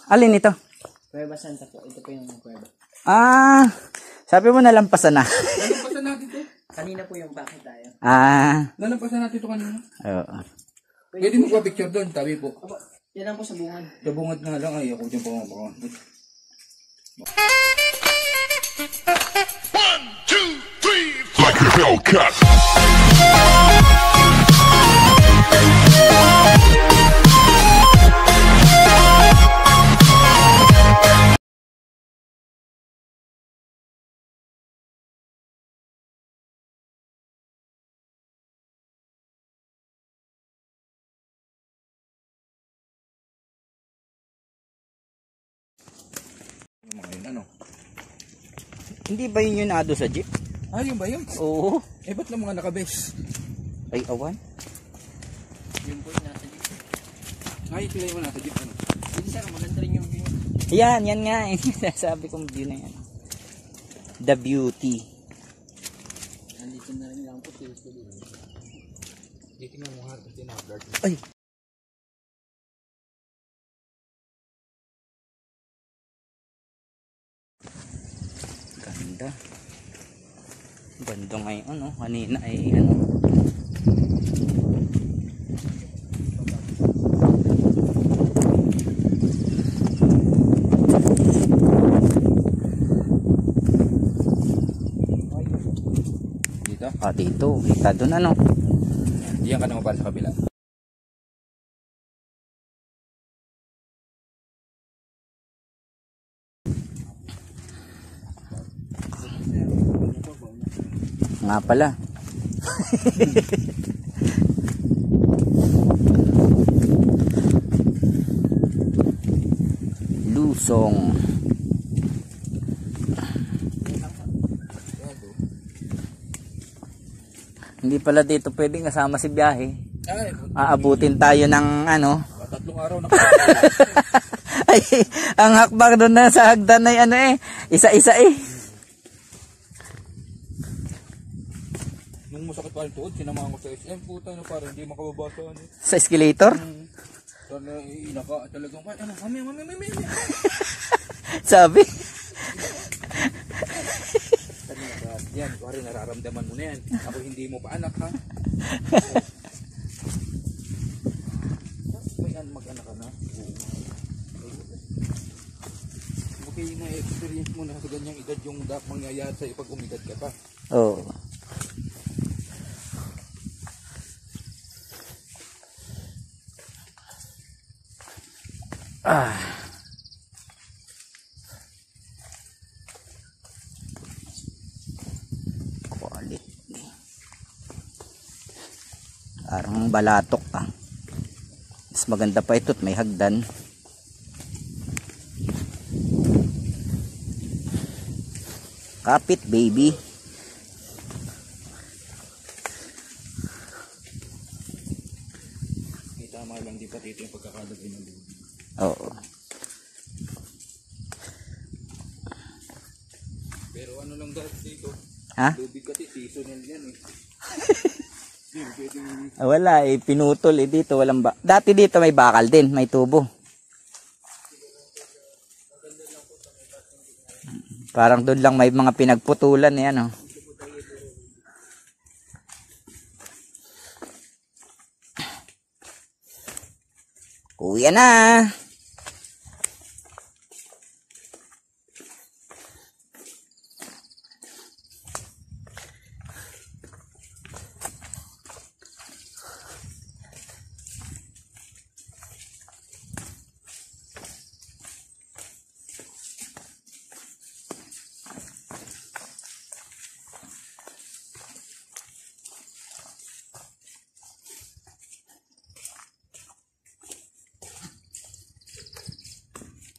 Alin ito? Cueva Santa po. Ito po yung kuweba. Ah, sabi mo nalampasan na. Nalampasan natin ito. Kanina po yung bakit tayo. Nalampasan natin ito kanina. Oo. Pwede mo pa picture doon, tabi po. Opo, yan lang po sa bungad. Sa bungad nga lang, ay ako dyan po nga baka. 1, 2, 3, like a Hellcat. Ano? Hindi ba yun yung ado sa jeep? Ah, yun ba yun? Oo. Eh, ba't lang mga nakabes? Ay, awan. Yung po yung nasa jeep. Ay, ito yung nasa jeep. Ano? Hindi sir, maganda rin yung view. Yan nga eh. Sabi kong view na yan. The beauty. Nandito na rin lang po sila dito. Dito nga mga kasi na-blurred. Ay. Ganda. Ganda ngayon, ano? Kanina ay ano. Dito? Dito. Kita doon ano. Diyan ka naman para sa kabila. Nga pala. Lusong. Hindi pala dito pwedeng kasama si biyahe. Ay, Aabutin tayo ng ano. 3 araw na Ay, ang hakbang doon na sa hagdan ay ano eh. Isa-isa eh. Nung masakit pa yung tuhod, sinamahan ko sa SM, puta na para hindi makababasa. Ano. Sa escalator. Sana inaka talagang, ano, mami. Sabi. Yan, pare, nararamdaman mo na yan. Ako hindi mo pa anak, ha? May mag-anak ka na? Okay, na-experience mo na sa ganyang edad yung mangyayari sa'yo pag umidad ka pa. Oo. Quality. Parang balatok ah. Mas maganda pa ito at may hagdan. Kapit baby. Tama lang, di pa dito yung pagkakalagay ng lubid. Oo. Pero ano lang dahil dito, Ha? lubid kasi seasonal yan eh. Wala eh, pinutol eh dito, walang dati dito may bakal din, may tubo. Parang doon lang may mga pinagputulan eh ano. Kuya na.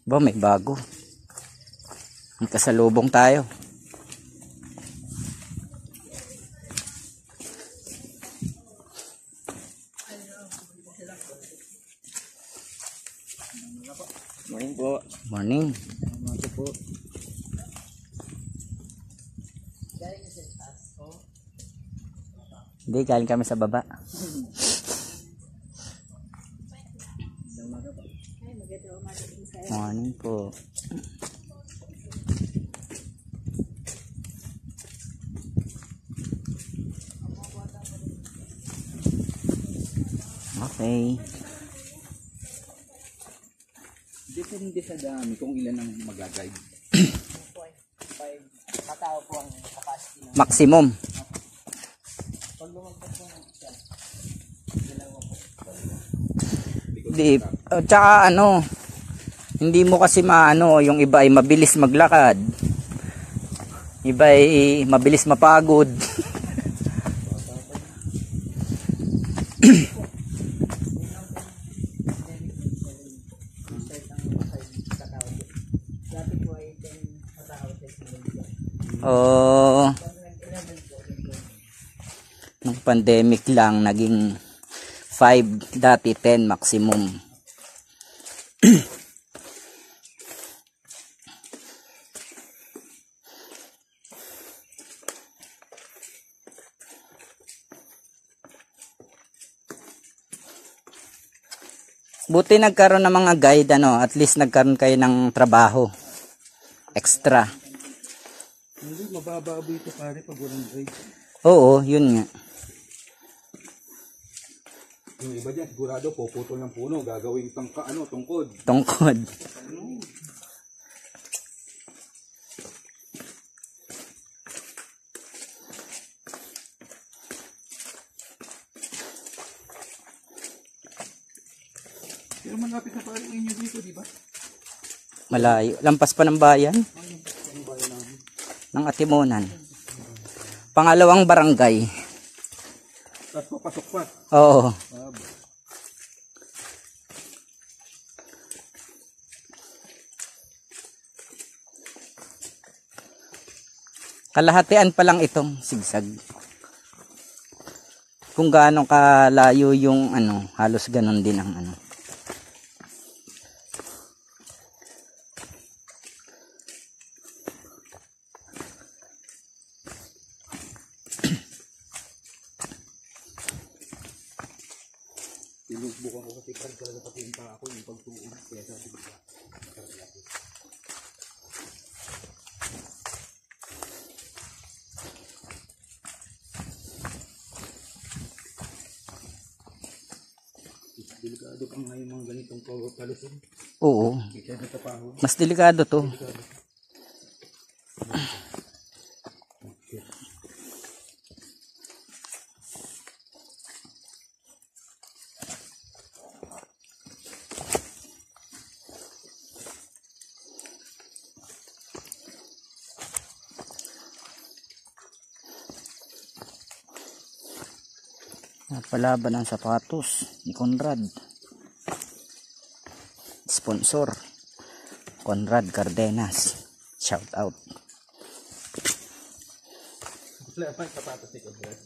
Ba, may bago. May kasalubong tayo. Morning po. Morning. Morning po. Hindi, galing kami sa baba. Morning po. Okay. Depende sa dami kung ilan ang mag-guide. Matao po ang capacity ng Maximum. pag lumagpas po ng isa. Di, tsaka ano, hindi mo kasi maano, yung iba ay mabilis maglakad. Iba ay mabilis mapagod. Oh, nung pandemic lang naging 5, dati 10 maximum. Buti nagkaroon ng mga guide, ano, at least nagkaroon kayo ng trabaho extra. Hindi, mabababo ito pare pag walang guide. Oo, yun nga. Yung iba dyan, sigurado, puputol ng puno, gagawing tungkod. Tungkod. Pero malapit na pare inyo dito, di ba? Malayo. Lampas pa ng bayan. Ng Atimonan. Pangalawang barangay. Tapos papasok pa. Oo. Kalahatian pa lang itong sigsag. Kung gaano kalayo yung ano, halos ganon din ang ano. Tinugbukan ko kasi pag talaga pati yung pa ako yung pagtuon. Kaya sabi ko delikado pa nga yung mga ganitong palusin. Oo. Kaya sa tapahon. Mas delikado to. Palaban ng sapatos ni Conrad. Sponsor Conrad Cardenas. Shout out. Wala pa yung sapatos ni Conrad.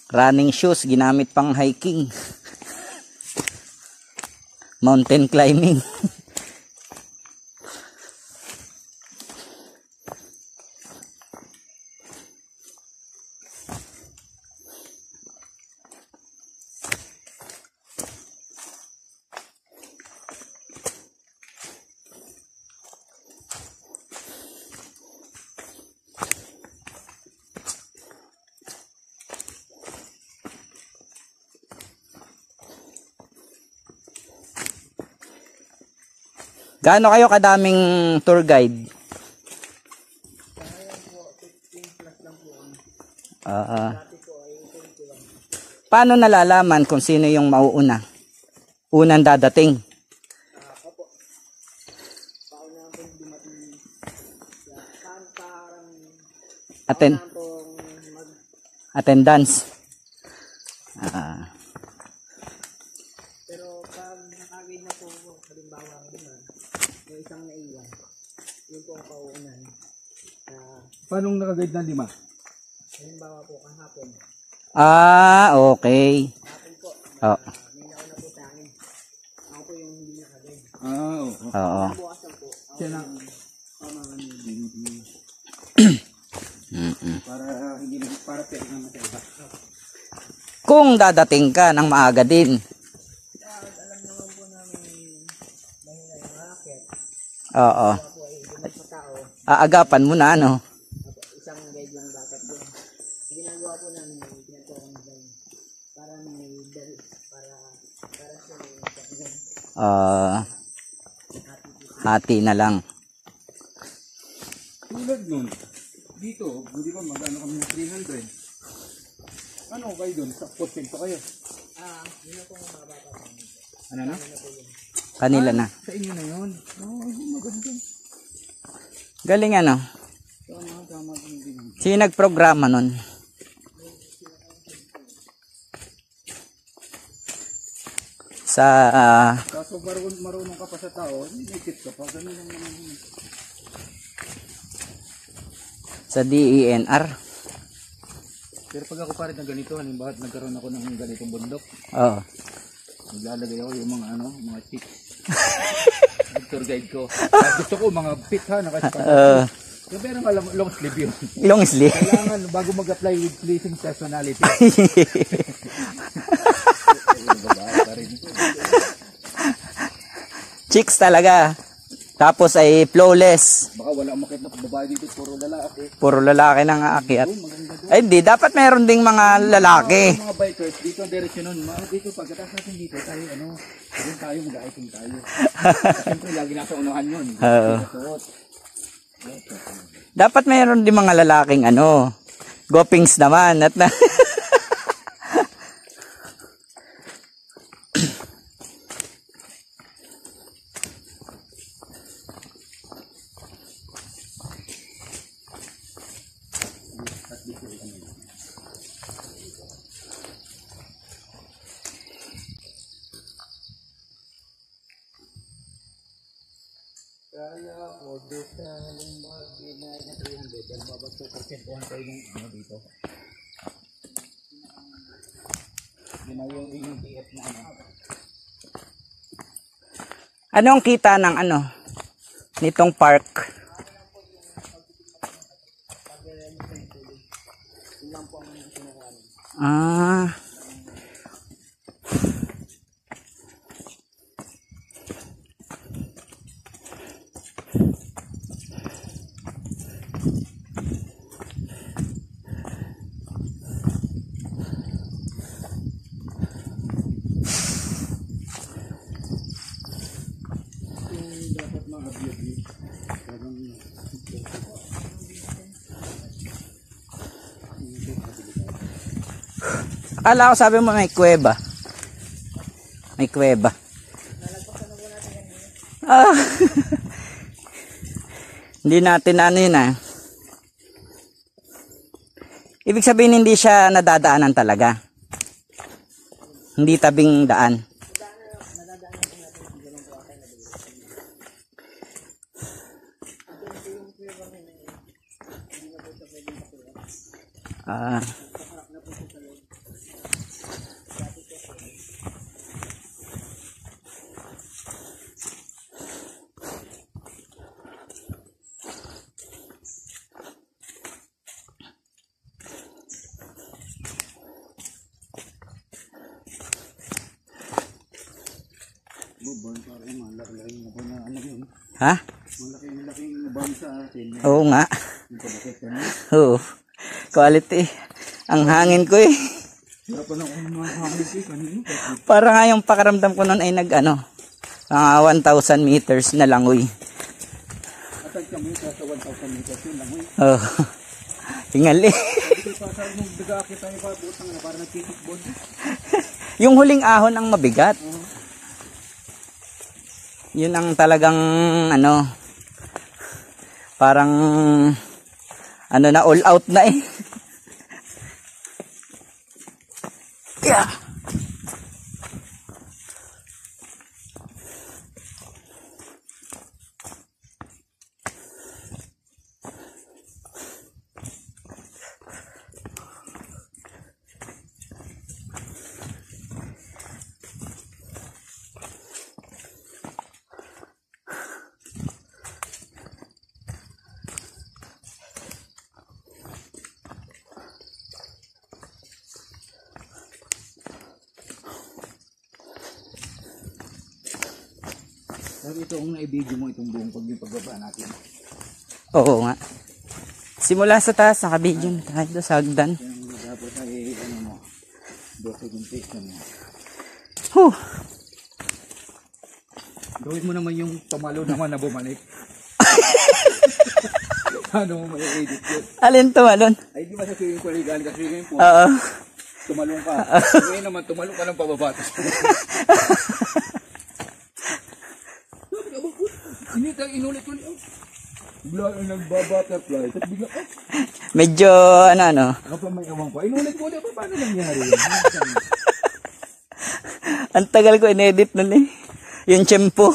Running shoes ginamit pang hiking. Mountain climbing. Gaano kayo kadaming tour guide? Paano nalalaman kung sino yung mauuna? Unang dadating? Attendance. pero pag nakagay na po halimbawa yung isang naiwan yun po ang pauunan Paano nakagayad na 5? halimbawa po kahapon Okay. kahapon po Oh. may nauna po sa akin ako po yung hindi nakagay Oo. Oo. bukasan po ako Siya na. pamaman Para hindi na para pwede naman sa iba. Kung dadating ka ng maaga din. Alam naman po namin mahina yung racket. Oo. Kaya po ay dumag sa tao. Aagapan mo na, ano? Isang guide lang dapat din. Ginagawa po namin yung pinagkaroon dyan. Para may dal. Para sa Hati na lang. Tulad nun, dito, hindi ba magano kami ng 300? Ano kayo dun? Sa portion pa kayo? yun na po ang mga bata. Ano na? Kanila na. Sa inyo na yun. Oo, maganda. Galing ano? Tama din. Sino nagprograma nun? Sa Kaso marunong ka pa sa tao, may tip ka pa. Ganun lang naman yun. sa DENR. Pero pag ako pa rin ng ganito, halimbawa nagkaroon ako ng ganitong bundok, Oo. maglalagay ako yung mga mga tips. Tour guide ko. Gusto ko mga fit ha, nakasipan. Pero nga long sleeve yun. Long sleeve. Kailangan bago mag-apply with pleasing personality. Chicks talaga. Tapos ay flawless. Baka wala makit na babae dito, puro lalaki. Puro lalaki nang aakyat. Ay hindi, dapat meron ding mga lalaki. Mga bikers, dito ang direksyon nun. Dito, pagkatapos natin dito, tayo, doon tayo, mag-hiking tayo. Siyempre, lagi nasa unahan yun. Oo. Dapat meron din mga lalaking gopings naman. At na Kaya ako, doon sa mga ginaya na 300, dahil mabagsuporsentuhan tayo ng dito. Yun ang yung TF na ano ang kita ng nitong park? dapat mga beauty. Akala ko sabi mo may kuweba. May kuweba. Hindi natin yun Ibig sabihin hindi siya nadadaanan talaga. Hindi tabing daan. Ha? Malaking bang sa atin. Oo nga. Oo. Quality. Ang hangin ko Para nga yung pakaramdam ko noon ay mga 1,000 meters na langoy. Atag kami sa 1,000 meters yun langoy. Oo. Tingali. Yung huling ahon ang mabigat. Yun ang talagang parang na all out na Yeah. Sabi ito, kung na-video mo itong buong pagbaba natin. Oo nga. Simula sa taas, nakabidyo na tayo sa hagdan. Yan ang dapat ay, ano mo, documentation mo. Huh. Gawin mo naman yung tumalo naman na bumalik. Ano mo may edit yun? Alin to, alon? Ay, di ba sa swimming pool legal? Kasi ngayon po, Oo. tumalong ka. Ngayon naman, tumalong ka ng pababatas. Inulit-ulit. Bigla yung nagbabutterfly. Tapos bigla, Medyo, ano. ako pa may awang pa. Inulit-ulit pa, paano nangyari? Ang tagal ko inedit nun eh. Yung tiyempo.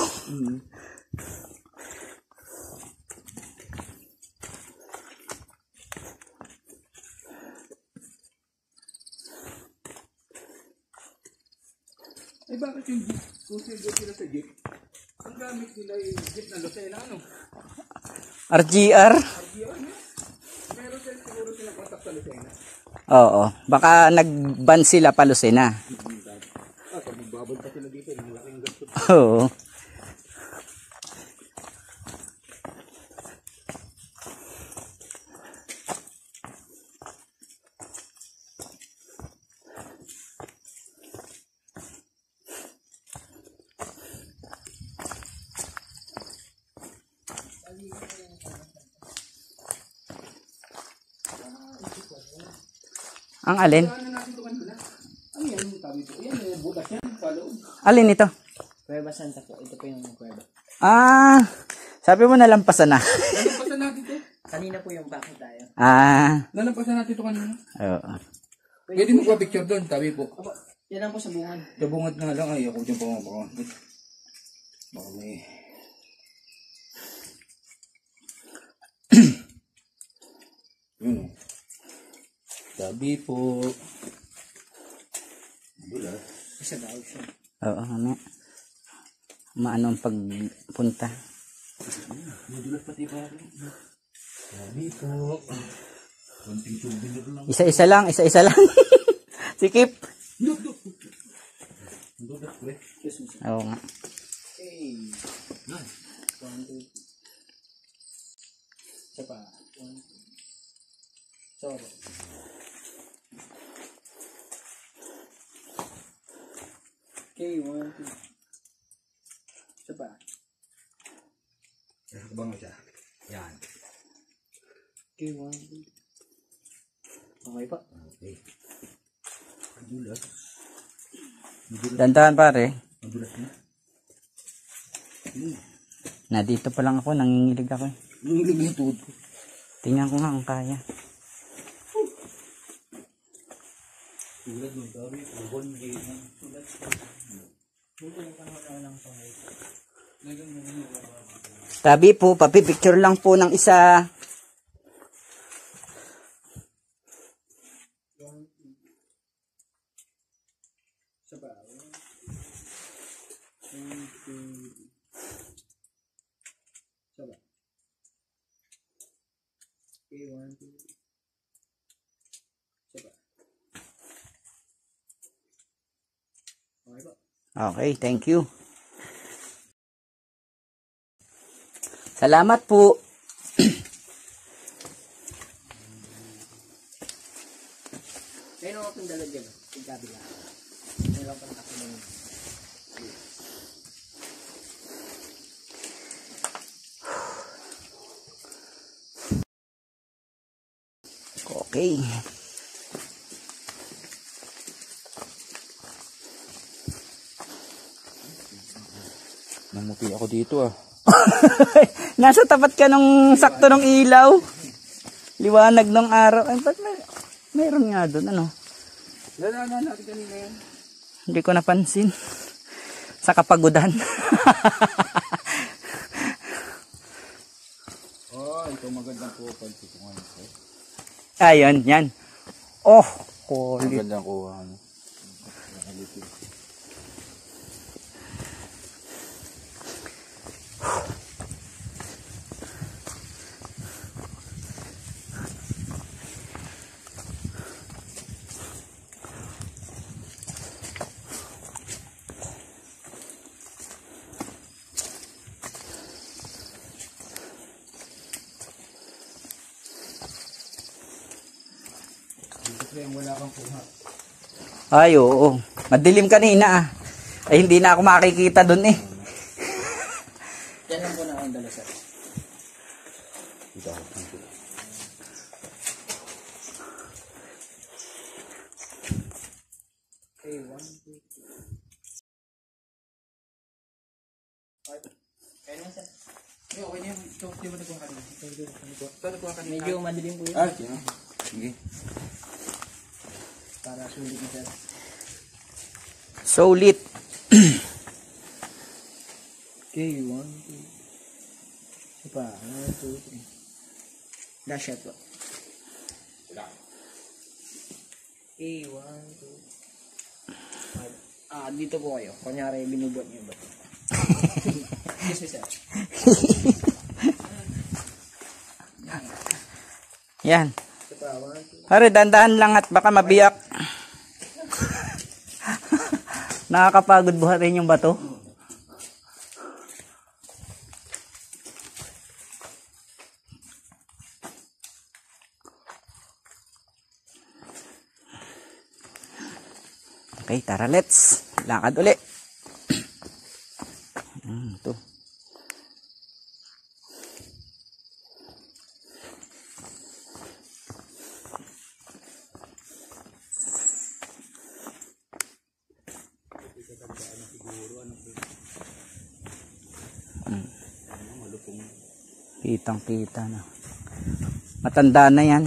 Eh bakit yung jeep? Kung sila sa jeep, ang gamit nila yung jeep na Lucena, ano? RGR? Meron sila siguro silang kontak sa Lucena. Oo. Baka nag-ban sila pa Lucena. Pag magbabal pa sila dito, yung malaking gastos. Oo. Ang alin? Ano yan yung tabi ko? Yan yung butas yan, paloob. Alin ito? Cueva Santa po. Ito po yung kuweba. Ah, sabi mo nalampasan na. Nalampasan natin ito. Kanina po yung bakit tayo. Ah, Nalampasan natin ito kanina. oo. Pwede mo pa picture doon, tabi po. Opo, yan lang po sa bungan. Dabungat na lang, ay ako dyan pa mga baka may... Yun o. Tabi po. Bulat. Isa daw siya. Oo, ano. Maano ang pagpunta. Madulat pati pa rin. Tabi po. Konting tubig lang. Isa-isa lang. Sikip. Madulat pre. Oo nga. Okay. Yan. 1, 2. Isa pa. 1, 2. Sorry. Okay, 1, 2. Isa pa. Nakabang mo siya. Yan. Okay, 1, 2. Okay pa. Okay. Madulat. Dandahan pare. Madulat na. Na dito pa lang ako, nangingilig ako. Nangilig yung tuhod ko. Tingnan ko nga ang kaya. Tulad nun, sabi, ubon gate ng tulad. Tabi po, papipicture lang po ng isa. Isa pa. 1, 2. Isa pa. Okay, 1, 2. Isa pa. Okay pa. Okay, thank you. Salamat po. Meron akong dala dyan. Yung kabila. Meron akong kakilang. Okay. Namuti ako dito ah. Nasa tapat ka nung sakto ng ilaw. Liwanag ng araw. Ay, ba't mayroon nga doon, ano? Lalanan natin kanina yan. Hindi ko napansin. Sa kapagudan. Oh, ito magandang kupal. Tutungan ko. Ayun, yan. Oh, holy. Magandang kuha. Ano? Pre, wala kang kuha. Ay, oo. Madilim kanina ah. Ay, hindi na ako makikita dun eh. Yan lang po na kayong dala sir. Okay, 1, 2, 3. Kaya na sir. Okay na yun. Ito, di mo nagkuha kanina. Ito, nagkuha kanina. Medyo madilim po yun. Ah, sige. Sige. Para sulit na sir. Solid. Okay, 1, 2. Isa pa. 1, 2, 3. Last shot po. Okay, 1, 2. Dito po kayo. Kunyari, binubuhat niyo ba? Yes, sir. Yan. Isa pa, 1, 2. Pare, dandahan lang at baka mabiyak. Nakakapagod buhatin yung bato. Okay, tara let's. Lakad uli. Ito. Kitang-kita na. Matanda na yan.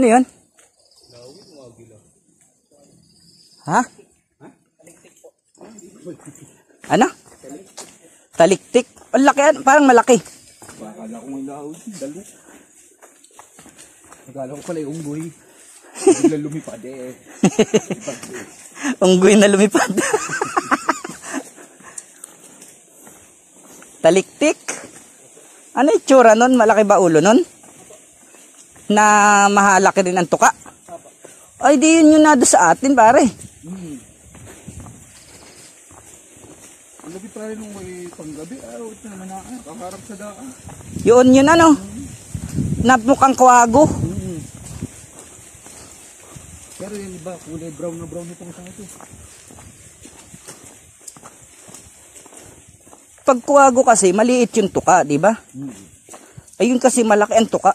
Ano yun? Ha? Ano? Taliktik. Ang laki, parang malaki. Akala ko may laot. Dalo. Akala ko pala yung unggoy. Bigla lumipad eh. Unggoy na lumipad. Taliktik. Ano yung tsura nun? Malaki ba ulo nun? Na mahalaki rin ang tuka. Ay, di yun yung nado sa atin, pare. Ang gabi pa rin nung may panggabi. Ito naman na. Kakarap sa daan. Yun ano. Na mukhang kwago. Pero yung iba, kulay brown na brown itong isang ito. Pag kwago kasi, maliit yung tuka, di ba? Ayun kasi malaki ang tuka.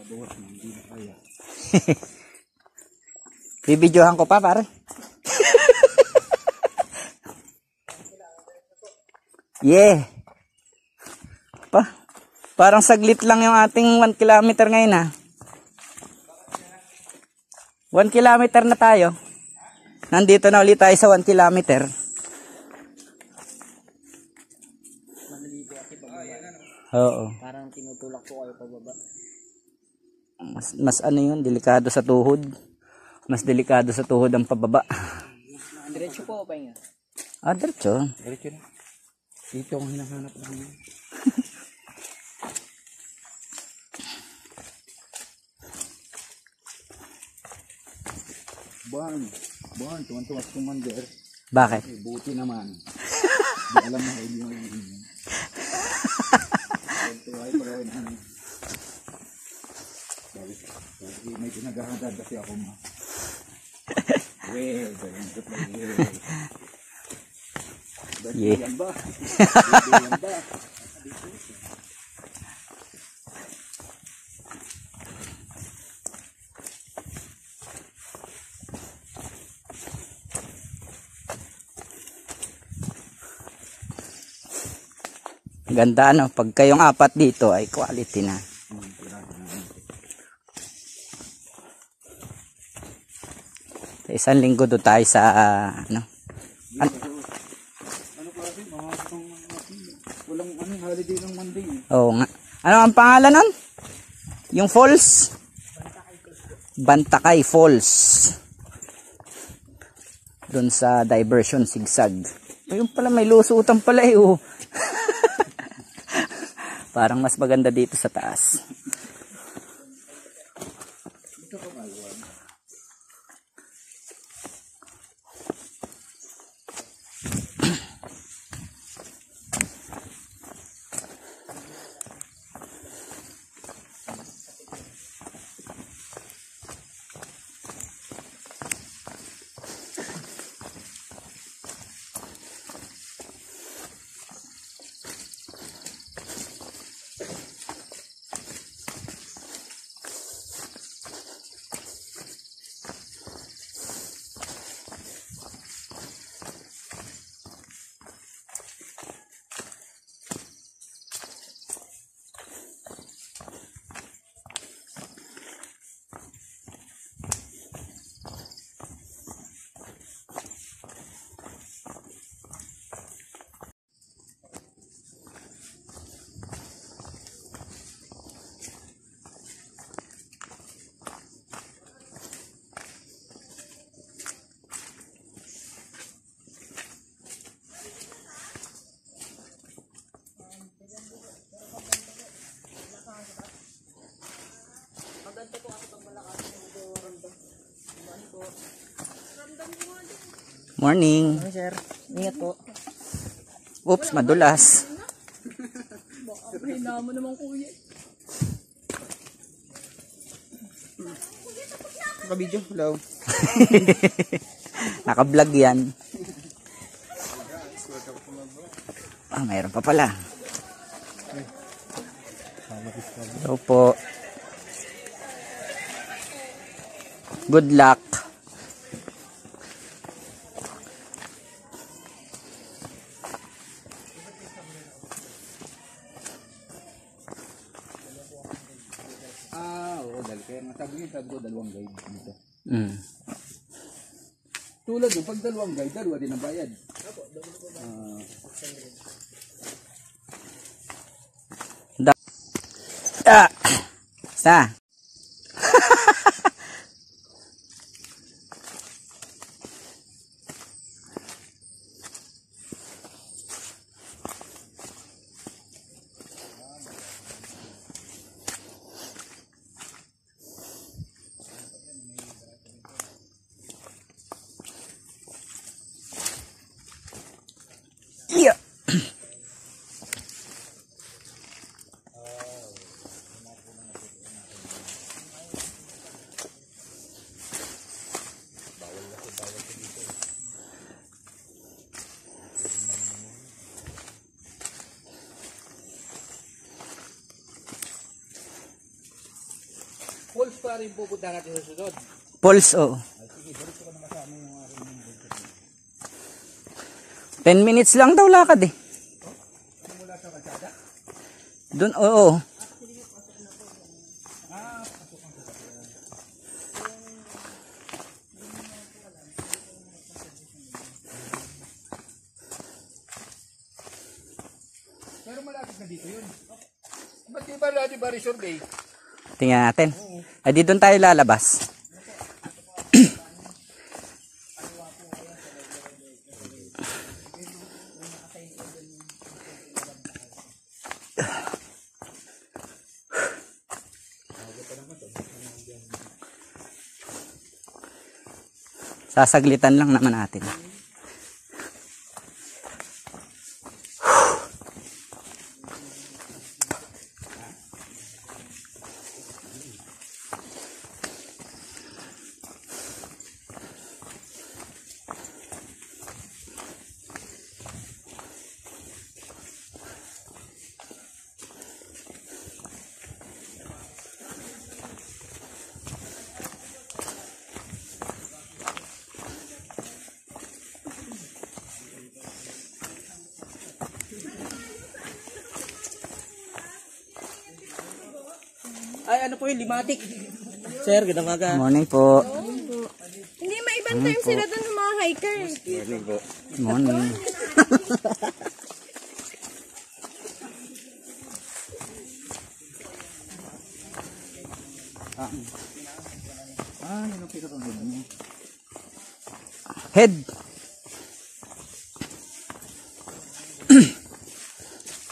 Bawas na, hindi na kaya. Bibidyohan ko pa, pare. Yeah. Parang saglit lang yung ating 1 kilometer ngayon ha. 1 kilometer na tayo. Nandito na ulit tayo sa 1 kilometer. Oo. Parang tinutulak po kayo pababa. Mas ano yun, delikado sa tuhod. Mas delikado sa tuhod ang pababa. Diretso po pa nga. Diretso. Diretso na. Dito ang hinahanap namin. Buwan, tuwan-tuwa sa commander. Bakit? Buti naman. Di alam mo, hindi mo yung inyo. Tuwan-tuwa ay pero ano. May pinaghahandad kasi ako ma. Well, ganito pa yun. Yeah. Yan ba? Yan ba? Ganda no, pag kayong apat dito ay quality na. Sa isang linggo doon tayo sa Ano klase? Walang holiday ng Monday. Oo nga. Ano ang pangalan nun? Yung falls? Bantakay Falls. Doon sa diversion sigsag. Ayun pala, may lusutan pala eh. Oh. Parang mas maganda dito sa taas. Morning. Ano sir? Ingat po. Oops, madulas. Hina mo naman kuya. Naka-video? Hello? Naka-vlog yan. Mayroon pa pala. Hello po. Good luck. Oo, dahil kaya sabi ko dalawang guide dito. Tulad yung pag dalawang guide, dalawa din ang bayad. Sa. Yeah. Pulse pa rin pupunta natin sa sunod. Pulse, oh. Ay, sige, balik ko na kasama yung aking mga budget. 10 minutes lang daw lakad eh. Ano mula sa kalsada? Doon, oo. Pero malapit na dito yun. Ba't di ba lagi ba resort eh? Tingnan natin. Ay, di doon tayo lalabas. Sasaglitan lang naman natin. Ay, ano po yung limatic? Sir, ginamaga. Morning po. Hindi, maibang time sila doon ng mga hiker. Morning. Yun ang pinakagod mo. Head.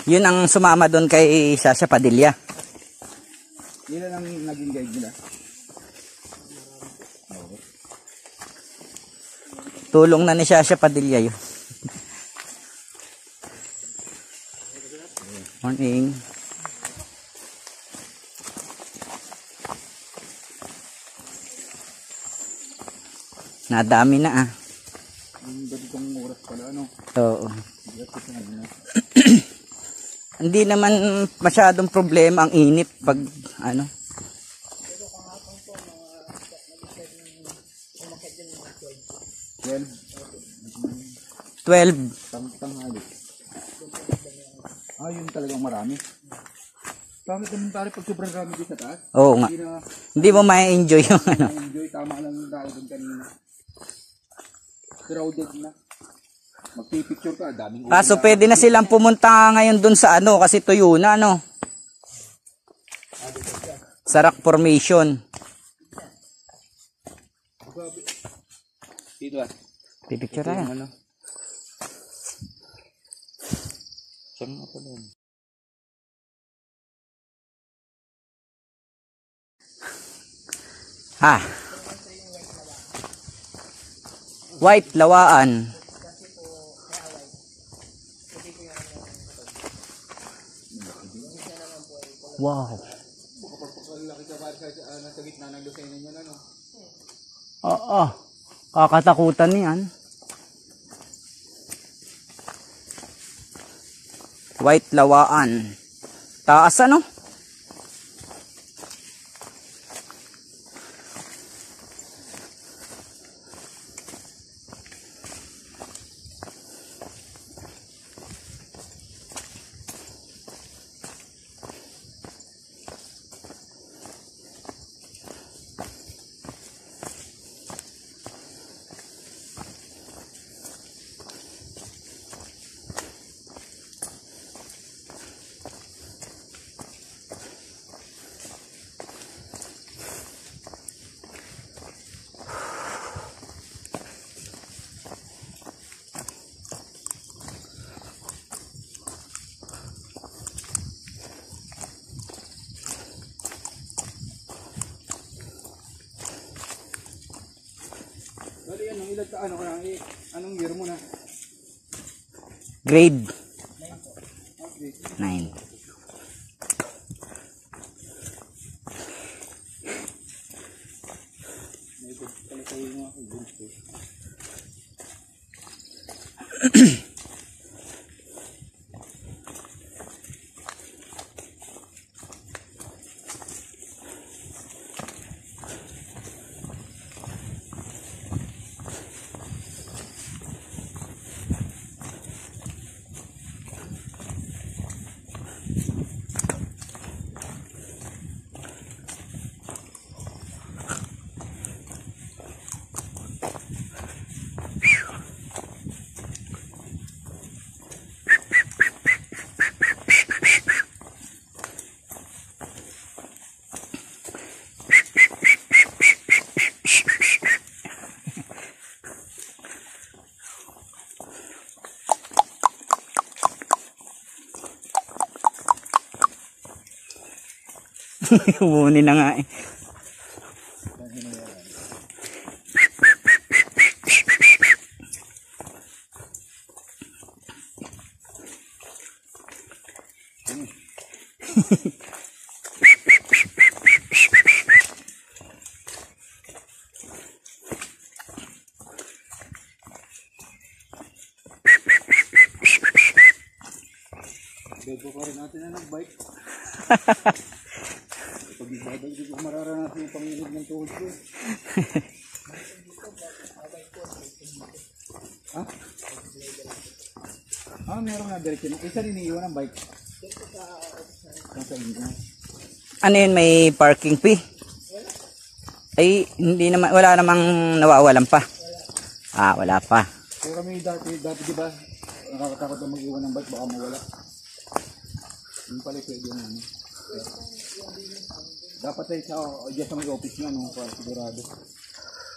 Yun ang sumama doon kay Sasha Padilla. Yun ang naging guide nila. Tulong na ni Sasha Padilla yun. Morning. Nadami na ah. Yung ganitong oras pala, ano? Oo. Bigat ko sa ano. Hindi naman masyadong problema ang init pag ano. 12. Tanghali. Yun talagang marami. Pangit naman pare pag sobrang rami dito sa taas. Oo nga. Hindi na Hindi mo ma-enjoy yung ano. enjoy. Tama lang yung tao doon kanina. Crowded na. Magpipicture ka. Daming Kaso pwede na silang pumunta ngayon dun sa ano kasi tuyo na ano. Sa rock formation. dito ah. Pipicture Ito yung na. ano. Saan nga pala yun? Ha. White lawaan. Wow. Laki ka pare sa gitna ng Lucena niyan ano. Oo. Kakatakutan niyan. White lawaan. Taas ano? Bali anong ilag ka ano ka anong year mo na? Grade 9. Humunin na nga eh. Bebo pa rin natin na nag-bike. Pag ibabag, hindi ko mararanasan yung panginig ng tuhod ko. Ha? Meron na direksyon. Isa rin iniiwan ng bike. Nasa inyo. Ano yun, may parking fee? Ay, hindi naman, wala namang nawawalan pa. Wala pa. Pero kami dati diba, nakakatakot na mag-iwan ng bike, baka mawala. Yung pala pwede yung ano. Dapat ay sa may office nyo, no, para sigurado.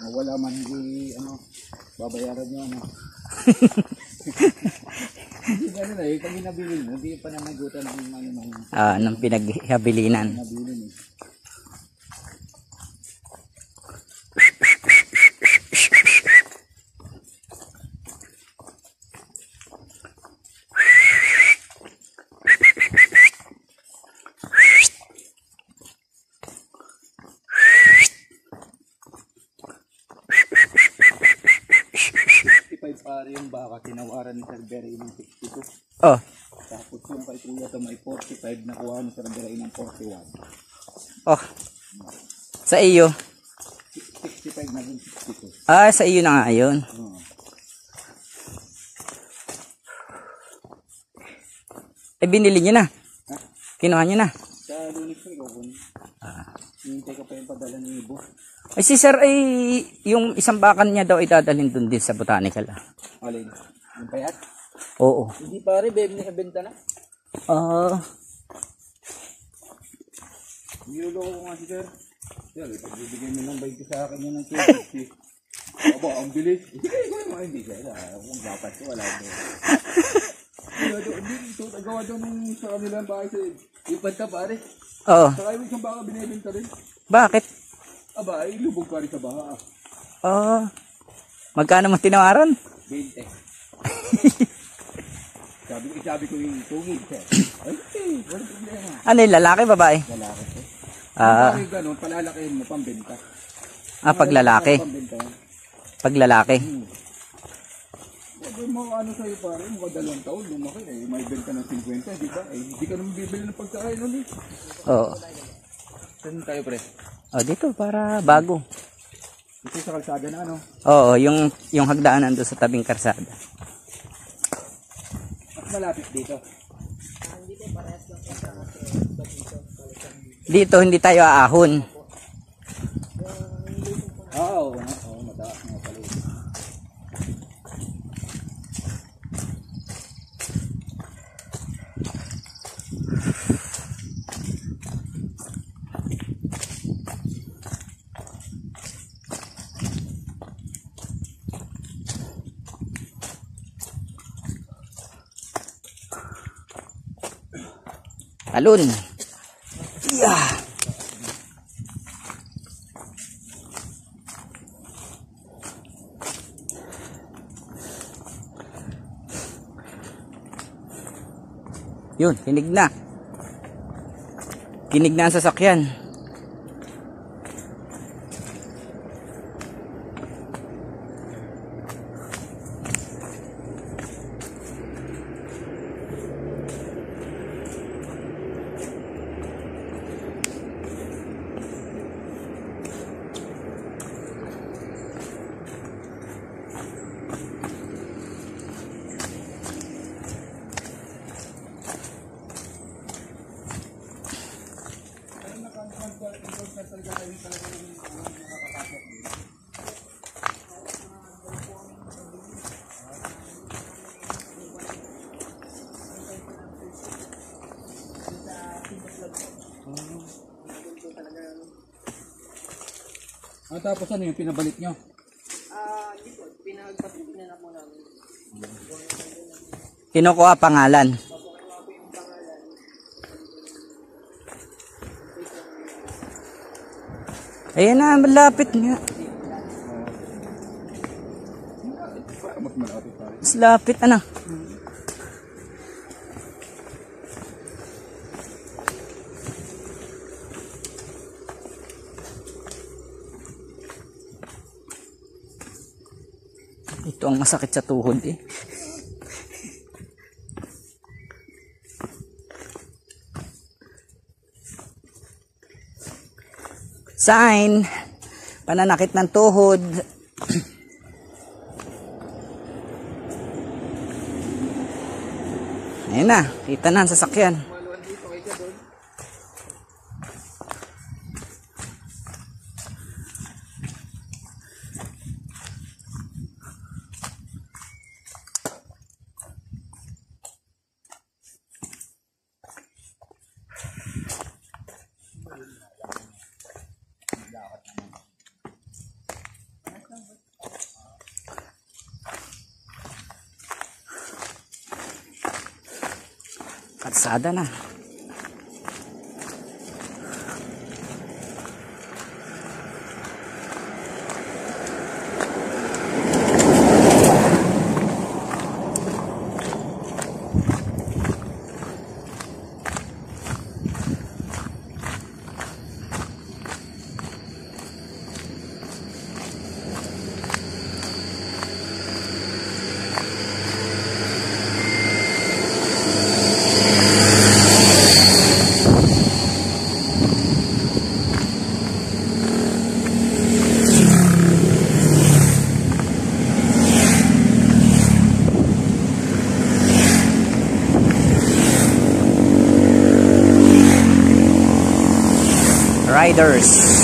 Mawala man, hindi, babayaran nyo, Hindi gano'n eh, pag inabili mo, hindi pa na nagutan ng Nung pinaghabilinan. nabili eh. Pare yung baka, tinawaran ni Sir Beray ng 62. Oh, Tapos yung kay Kuya ito may 45, nakuha ni Sir Beray ng 41. oh. Sa iyo. 65 naging 62. Sa iyo na nga yun. Binili niyo na. Kinuha niyo na. Sa Lunis ko, hintay ka pa yung padala ng ibo. Ay si sir ay yung isang bakan niya daw ay dadalhin dun din sa botanical. Alin? Yung payat? Oo. Hindi pare, babe, nakabenta na. Niloloko ko nga si Sir. Sir, pagbibigay mo ng 20 sa akin yun ng 250. Aba, ang bilis. Hindi siya. Kung dapat ko, wala mo. Dito, gawa daw nung sa kanilang bahay sa ipanta pare. Oo. Saka yung isang baka binibenta rin. Bakit? Aba, ay lubog ka rin sa baha. Magkano mo tinawaran? 20. sabi ko yung tungig, sir. Ay, wala problema. Ano yung lalaki, babae? Lalaki ko. Ah. Kung ganun, palalakihin mo, pambenta. Pag lalaki. Pambenta yan. Pag lalaki. Sabi mo, ano sa'yo pare, mga 2 taon, lumaki eh. May benta ng 50, di ba? Eh, hindi ka naman bibili ng pagkain nun eh. Oo. Saan tayo, pre? Dito para bago. Dito sa kalsada na, ano? Oo, yung hagdaanan doon sa tabing karsada. Mas malapit dito. Dito hindi tayo aahon. Oo, mataas nga pala. Talon. Yeah. Yun, kinig na. Kinig na ang sasakyan. Tapos ano yung pinabalik nyo? Hindi po, pinagpatuloy na po namin. Kinukuha pangalan. Ayan na, malapit nga. Mas malapit pa rin. Mas lapit, ano? Ito ang masakit sa tuhod eh. Sign, pananakit ng tuhod. Ayun na, kita na ang sasakyan. Kalsada na. Riders.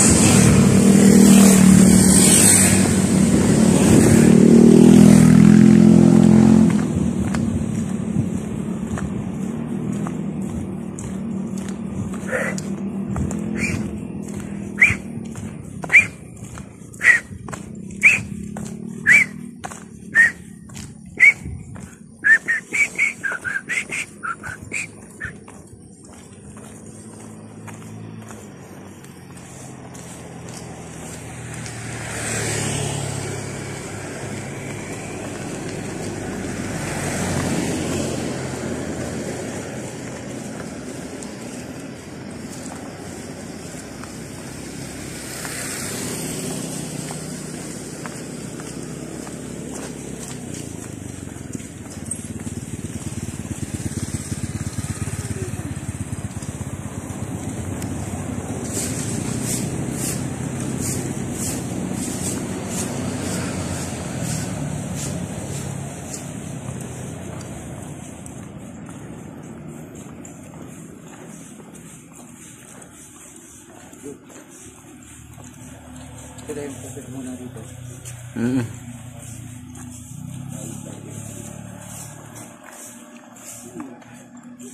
Ito yung pupit muna dito.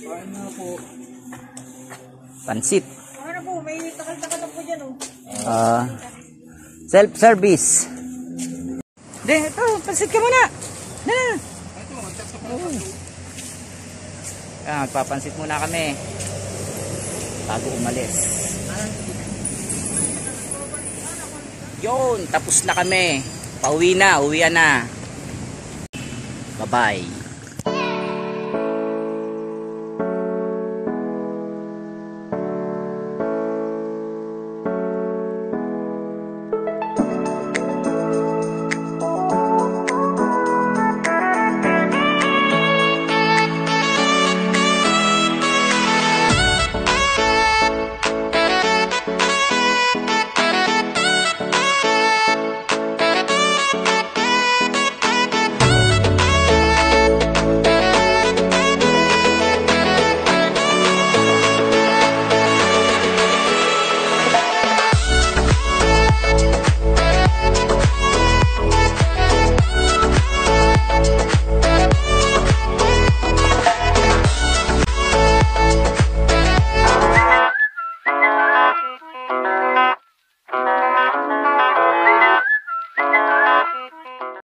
Kain na po. Pansit. Ano po, may takal-takal na po dyan oh. Self-service. Hindi, ito, pansit ka muna. Na. Magpapansit muna kami bago umalis. Yun, tapos na kami. Pauwi na, uwian na. Bye-bye.